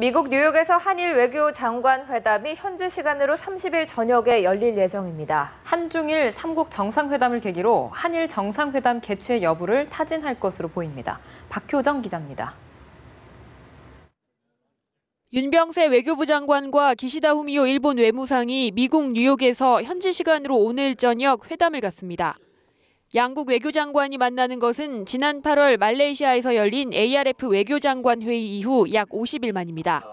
미국 뉴욕에서 한일 외교장관 회담이 현지 시간으로 30일 저녁에 열릴 예정입니다. 한중일 3국 정상회담을 계기로 한일 정상회담 개최 여부를 타진할 것으로 보입니다. 박효정 기자입니다. 윤병세 외교부 장관과 기시다 후미오 일본 외무상이 미국 뉴욕에서 현지 시간으로 오늘 저녁 회담을 갖습니다. 양국 외교장관이 만나는 것은 지난 8월 말레이시아에서 열린 ARF 외교장관 회의 이후 약 50일 만입니다.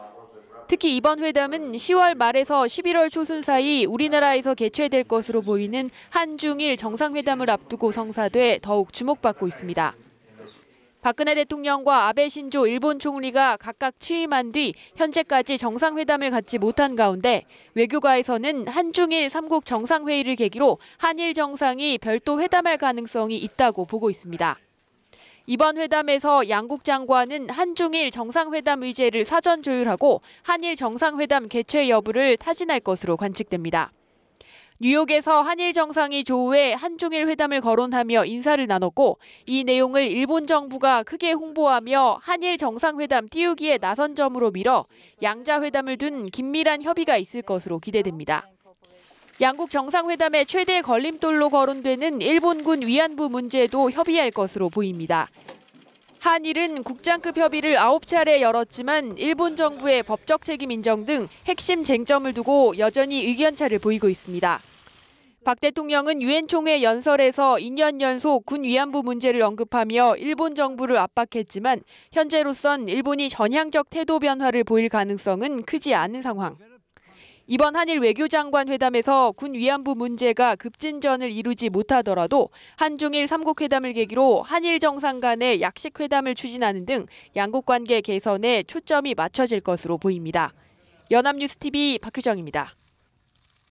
특히 이번 회담은 10월 말에서 11월 초순 사이 우리나라에서 개최될 것으로 보이는 한중일 정상회담을 앞두고 성사돼 더욱 주목받고 있습니다. 박근혜 대통령과 아베 신조 일본 총리가 각각 취임한 뒤 현재까지 정상회담을 갖지 못한 가운데 외교가에서는 한중일 3국 정상회의를 계기로 한일 정상이 별도 회담할 가능성이 있다고 보고 있습니다. 이번 회담에서 양국 장관은 한중일 정상회담 의제를 사전 조율하고 한일 정상회담 개최 여부를 타진할 것으로 관측됩니다. 뉴욕에서 한일 정상이 조후에 한중일 회담을 거론하며 인사를 나눴고 이 내용을 일본 정부가 크게 홍보하며 한일 정상회담 띄우기에 나선 점으로 밀어 양자 회담을 둔 긴밀한 협의가 있을 것으로 기대됩니다. 양국 정상회담의 최대 걸림돌로 거론되는 일본군 위안부 문제도 협의할 것으로 보입니다. 한일은 국장급 협의를 9차례 열었지만 일본 정부의 법적 책임 인정 등 핵심 쟁점을 두고 여전히 의견차를 보이고 있습니다. 박 대통령은 유엔 총회 연설에서 2년 연속 군 위안부 문제를 언급하며 일본 정부를 압박했지만 현재로선 일본이 전향적 태도 변화를 보일 가능성은 크지 않은 상황. 이번 한일 외교장관 회담에서 군 위안부 문제가 급진전을 이루지 못하더라도 한중일 3국 회담을 계기로 한일 정상 간의 약식 회담을 추진하는 등 양국 관계 개선에 초점이 맞춰질 것으로 보입니다. 연합뉴스TV 박효정입니다.